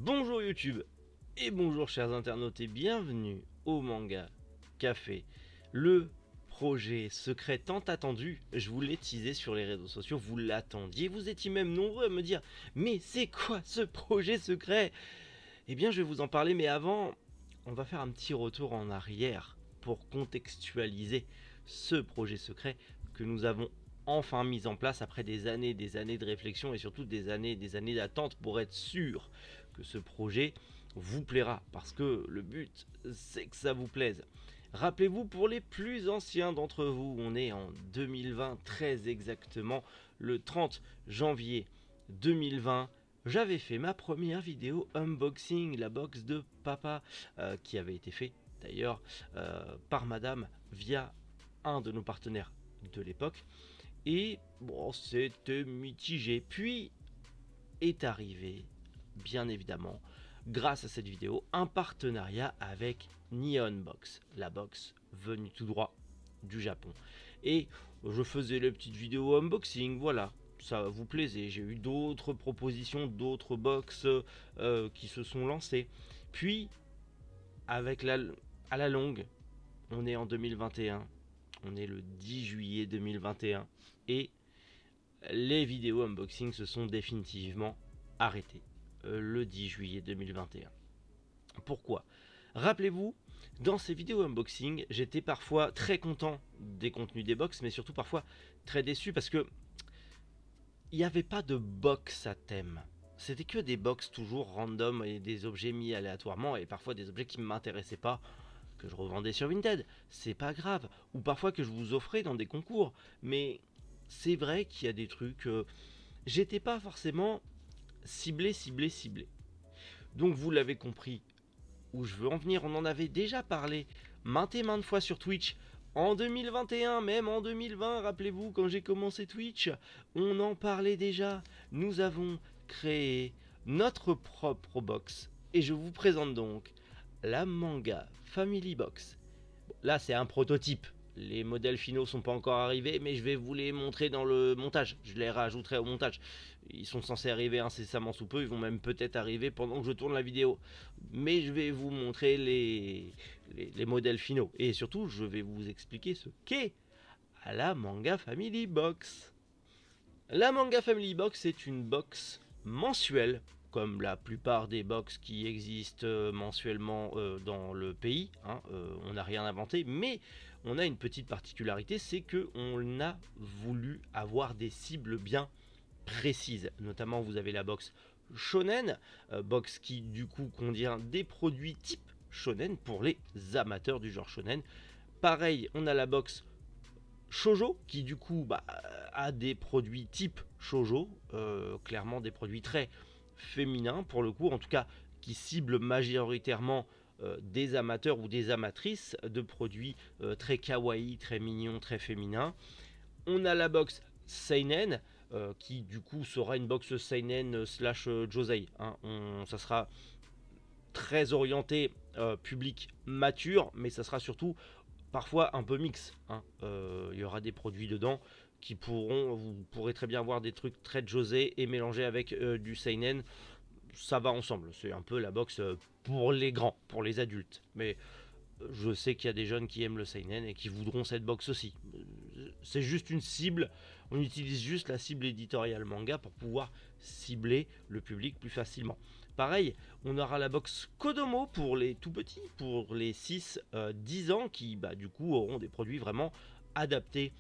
Bonjour YouTube et bonjour chers internautes et bienvenue au Manga Café, le projet secret tant attendu. Je vous l'ai teasé sur les réseaux sociaux, vous l'attendiez, vous étiez même nombreux à me dire mais c'est quoi ce projet secret? Eh bien je vais vous en parler, mais avant on va faire un petit retour en arrière pour contextualiser ce projet secret que nous avons enfin mis en place après des années de réflexion et surtout des années d'attente pour être sûr que ce projet vous plaira, parce que le but c'est que ça vous plaise. Rappelez-vous, pour les plus anciens d'entre vous, on est en 2020, très exactement le 30 janvier 2020. J'avais fait ma première vidéo unboxing, la box de papa, qui avait été fait d'ailleurs par madame via un de nos partenaires de l'époque. Et bon, c'était mitigé. Puis est arrivé, bien évidemment, grâce à cette vidéo, un partenariat avec Neon Box, la box venue tout droit du Japon. Et je faisais les petites vidéos unboxing, voilà, ça vous plaisait. J'ai eu d'autres propositions, d'autres box qui se sont lancées. Puis, à la longue, on est en 2021, on est le 10 juillet 2021, et les vidéos unboxing se sont définitivement arrêtées le 10 juillet 2021. Pourquoi? Rappelez-vous, dans ces vidéos unboxing, j'étais parfois très content des contenus des box, mais surtout parfois très déçu parce que il n'y avait pas de box à thème. C'était que des box toujours random et des objets mis aléatoirement, et parfois des objets qui ne m'intéressaient pas, que je revendais sur Vinted, c'est pas grave, ou parfois que je vous offrais dans des concours. Mais c'est vrai qu'il y a des trucs, j'étais pas forcément ciblé. Donc vous l'avez compris, où je veux en venir, on en avait déjà parlé maintes et maintes fois sur Twitch. En 2021, même en 2020, rappelez-vous, quand j'ai commencé Twitch, on en parlait déjà. Nous avons créé notre propre box, et je vous présente donc la Manga Family Box. Bon, là, c'est un prototype. Les modèles finaux sont pas encore arrivés, mais je vais vous les montrer dans le montage. Je les rajouterai au montage. Ils sont censés arriver incessamment sous peu. Ils vont même peut-être arriver pendant que je tourne la vidéo. Mais je vais vous montrer les modèles finaux. Et surtout, je vais vous expliquer ce qu'est la Manga Family Box. La Manga Family Box est une box mensuelle, comme la plupart des box qui existent mensuellement dans le pays. On n'a rien inventé, mais on a une petite particularité, c'est qu'on a voulu avoir des cibles bien précises. Notamment, vous avez la box shonen, box qui du coup contient des produits type shonen pour les amateurs du genre shonen. Pareil, on a la box Shoujo qui du coup a des produits type Shoujo, clairement des produits très féminins pour le coup, en tout cas qui ciblent majoritairement des amateurs ou des amatrices de produits très kawaii, très mignons, très féminins. On a la box Seinen qui du coup sera une box Seinen slash Josei, ça sera très orienté public mature, mais ça sera surtout parfois un peu mix. Il y aura des produits dedans qui vous pourrez très bien voir des trucs très José et mélangés avec du seinen. Ça va ensemble. C'est un peu la box pour les grands, pour les adultes. Mais je sais qu'il y a des jeunes qui aiment le seinen et qui voudront cette box aussi. C'est juste une cible. On utilise juste la cible éditoriale manga pour pouvoir cibler le public plus facilement. Pareil, on aura la box Kodomo pour les tout petits, pour les 6-10 ans qui du coup auront des produits vraiment adaptés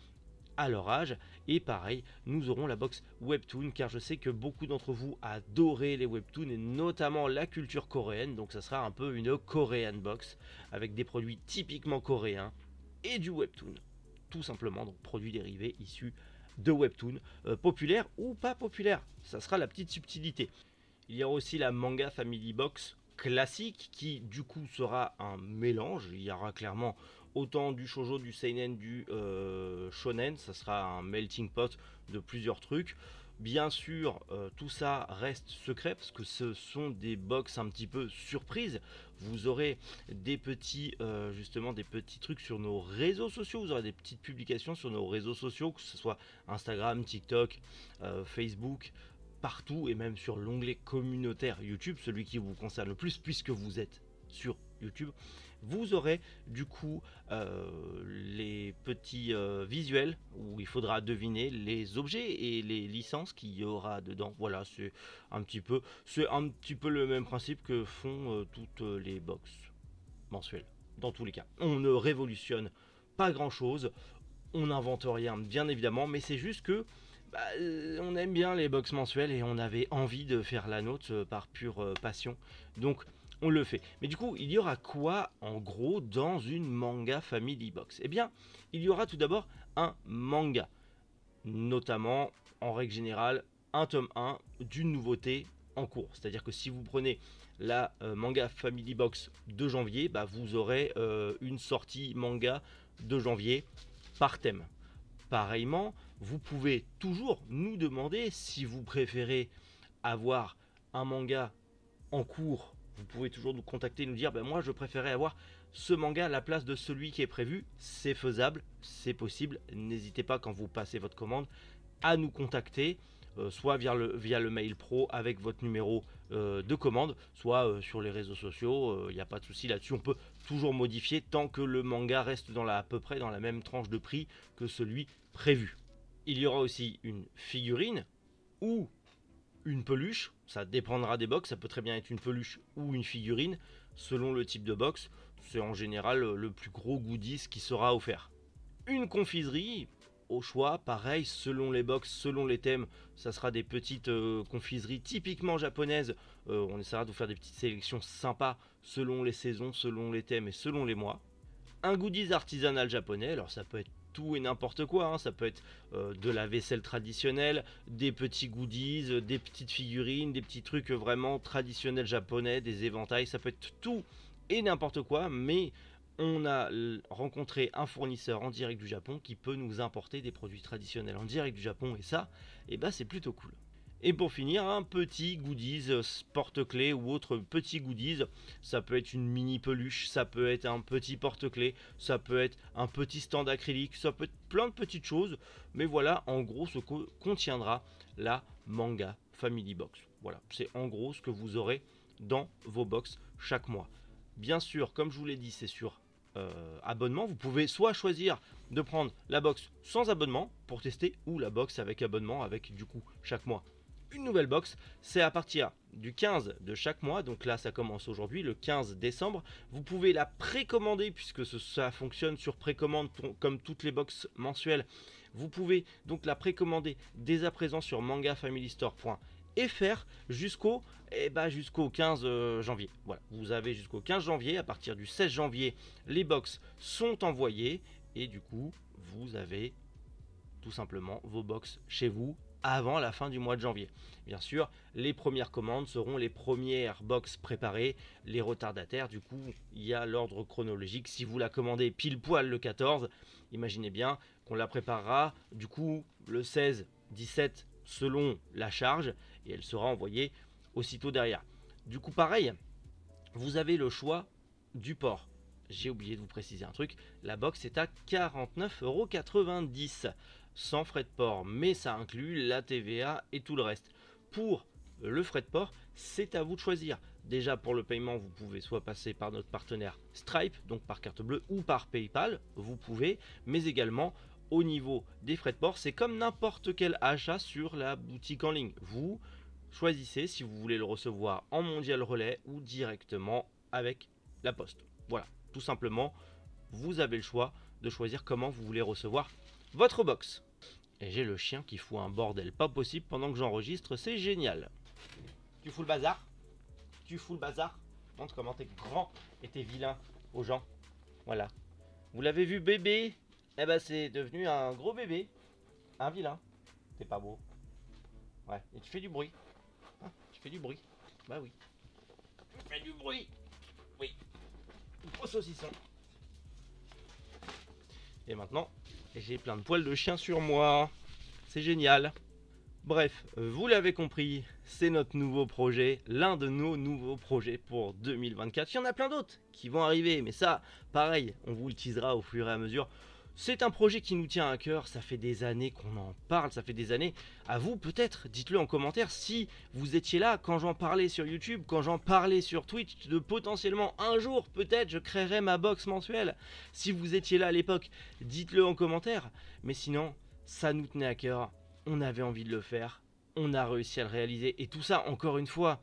à leur âge. Et pareil, nous aurons la box Webtoon, car je sais que beaucoup d'entre vous adoraient les Webtoons et notamment la culture coréenne. Donc ça sera un peu une Korean box avec des produits typiquement coréens et du Webtoon. Tout simplement, donc produits dérivés issus de Webtoon, populaires ou pas populaires. Ça sera la petite subtilité. Il y aura aussi la Manga Family Box classique qui du coup sera un mélange. Il y aura clairement autant du shoujo, du seinen, du shonen. Ça sera un melting pot de plusieurs trucs. Bien sûr, tout ça reste secret parce que ce sont des box un petit peu surprises. Vous aurez des petits, justement, des petits trucs sur nos réseaux sociaux. Vous aurez des petites publications sur nos réseaux sociaux, que ce soit Instagram, TikTok, Facebook, partout et même sur l'onglet communautaire YouTube, celui qui vous concerne le plus puisque vous êtes sur YouTube. Vous aurez du coup les petits visuels où il faudra deviner les objets et les licences qu'il y aura dedans. Voilà, c'est un petit peu le même principe que font toutes les box mensuelles. Dans tous les cas, on ne révolutionne pas grand chose, on n'invente rien bien évidemment, mais c'est juste que on aime bien les box mensuelles et on avait envie de faire la nôtre par pure passion. Donc on le fait. Mais du coup, il y aura quoi en gros dans une manga family box? Eh bien, il y aura tout d'abord un manga, notamment en règle générale un tome 1 d'une nouveauté en cours. C'est-à-dire que si vous prenez la manga family box de janvier, vous aurez une sortie manga de janvier par thème. Pareillement, vous pouvez toujours nous demander si vous préférez avoir un manga en cours. Vous pouvez toujours nous contacter et nous dire moi je préférais avoir ce manga à la place de celui qui est prévu. C'est faisable, c'est possible. N'hésitez pas quand vous passez votre commande à nous contacter, soit via le mail pro avec votre numéro de commande, soit sur les réseaux sociaux. Il n'y a pas de souci là-dessus, on peut toujours modifier tant que le manga reste à peu près dans la même tranche de prix que celui prévu. Il y aura aussi une figurine ou une peluche, ça dépendra des box, ça peut très bien être une peluche ou une figurine, selon le type de box. C'est en général le plus gros goodies qui sera offert. Une confiserie, au choix, pareil, selon les box, selon les thèmes, ça sera des petites confiseries typiquement japonaises. On essaiera de vous faire des petites sélections sympas selon les saisons, selon les thèmes et selon les mois. Un goodies artisanal japonais, alors ça peut être tout et n'importe quoi, hein. Ça peut être de la vaisselle traditionnelle, des petits goodies, des petites figurines, des petits trucs vraiment traditionnels japonais, des éventails, ça peut être tout et n'importe quoi, mais on a rencontré un fournisseur en direct du Japon qui peut nous importer des produits traditionnels en direct du Japon, et ça, c'est plutôt cool. Et pour finir, un petit goodies porte-clés ou autre petit goodies. Ça peut être une mini peluche, ça peut être un petit porte-clés, ça peut être un petit stand acrylique, ça peut être plein de petites choses. Mais voilà en gros ce que contiendra la manga family box. Voilà, c'est en gros ce que vous aurez dans vos box chaque mois. Bien sûr, comme je vous l'ai dit, c'est sur abonnement. Vous pouvez soit choisir de prendre la box sans abonnement pour tester, ou la box avec abonnement, avec du coup chaque mois une nouvelle box. C'est à partir du 15 de chaque mois, donc là ça commence aujourd'hui, le 15 décembre. Vous pouvez la précommander puisque ça fonctionne sur précommande comme toutes les box mensuelles. Vous pouvez donc la précommander dès à présent sur mangafamilystore.fr jusqu'au 15 janvier. Voilà, vous avez jusqu'au 15 janvier. À partir du 16 janvier, les box sont envoyées et du coup, vous avez tout simplement vos box chez vous avant la fin du mois de janvier. Bien sûr, les premières commandes seront les premières box préparées, les retardataires. Du coup, il y a l'ordre chronologique. Si vous la commandez pile poil le 14, imaginez bien qu'on la préparera du coup le 16, 17 selon la charge et elle sera envoyée aussitôt derrière. Du coup, pareil, vous avez le choix du port. J'ai oublié de vous préciser un truc, la box est à 49,90 € sans frais de port, mais ça inclut la TVA et tout le reste. Pour le frais de port, c'est à vous de choisir. Déjà pour le paiement, vous pouvez soit passer par notre partenaire Stripe, donc par carte bleue, ou par PayPal, vous pouvez, mais également au niveau des frais de port, c'est comme n'importe quel achat sur la boutique en ligne. Vous choisissez si vous voulez le recevoir en mondial relais ou directement avec la poste. Voilà, tout simplement, vous avez le choix de choisir comment vous voulez recevoir votre box. Et j'ai le chien qui fout un bordel pas possible pendant que j'enregistre, c'est génial. Tu fous le bazar? Tu fous le bazar? Montre comment t'es grand et t'es vilain aux gens. Voilà. Vous l'avez vu bébé? C'est devenu un gros bébé. Un vilain. T'es pas beau. Ouais, et tu fais du bruit. Hein, tu fais du bruit. Bah oui. Tu fais du bruit. Oui. Gros saucisson. Et maintenant, j'ai plein de poils de chien sur moi. C'est génial. Bref, vous l'avez compris, c'est notre nouveau projet, l'un de nos nouveaux projets pour 2024. Il y en a plein d'autres qui vont arriver, mais ça, pareil, on vous le teasera au fur et à mesure. C'est un projet qui nous tient à cœur, ça fait des années qu'on en parle, ça fait des années. À vous peut-être, dites-le en commentaire si vous étiez là quand j'en parlais sur YouTube, quand j'en parlais sur Twitch, de potentiellement un jour peut-être je créerai ma box mensuelle. Si vous étiez là à l'époque, dites-le en commentaire. Mais sinon, ça nous tenait à cœur, on avait envie de le faire, on a réussi à le réaliser. Et tout ça, encore une fois,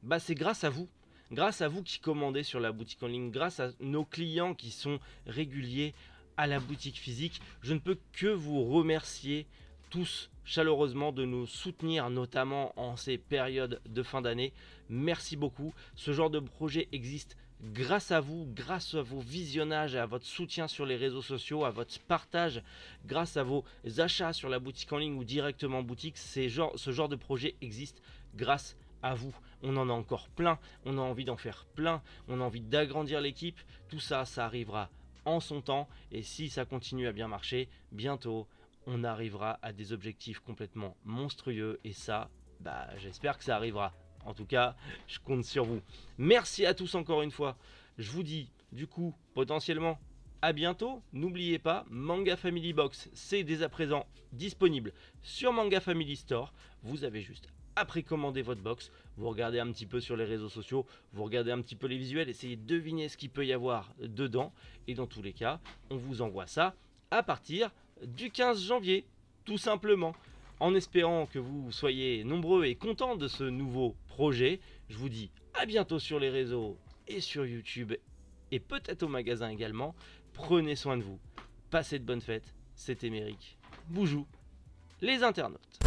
bah c'est grâce à vous. Grâce à vous qui commandez sur la boutique en ligne, grâce à nos clients qui sont réguliers à la boutique physique. Je ne peux que vous remercier tous chaleureusement de nous soutenir, notamment en ces périodes de fin d'année. Merci beaucoup. Ce genre de projet existe grâce à vous, grâce à vos visionnages, à votre soutien sur les réseaux sociaux, à votre partage, grâce à vos achats sur la boutique en ligne ou directement en boutique. Ce genre de projet existe grâce à vous. On en a encore plein, on a envie d'en faire plein, on a envie d'agrandir l'équipe. Tout ça, ça arrivera en son temps, et si ça continue à bien marcher, bientôt on arrivera à des objectifs complètement monstrueux, et ça, bah j'espère que ça arrivera. En tout cas, je compte sur vous. Merci à tous encore une fois. Je vous dis du coup potentiellement à bientôt. N'oubliez pas, Manga Family Box, c'est dès à présent disponible sur Manga Family Store. Vous avez juste à précommander votre box, vous regardez un petit peu sur les réseaux sociaux, vous regardez un petit peu les visuels, essayez de deviner ce qu'il peut y avoir dedans, et dans tous les cas, on vous envoie ça à partir du 15 janvier, tout simplement. En espérant que vous soyez nombreux et contents de ce nouveau projet, je vous dis à bientôt sur les réseaux et sur YouTube, et peut-être au magasin également. Prenez soin de vous, passez de bonnes fêtes, c'était Méric. Boujou, les internautes.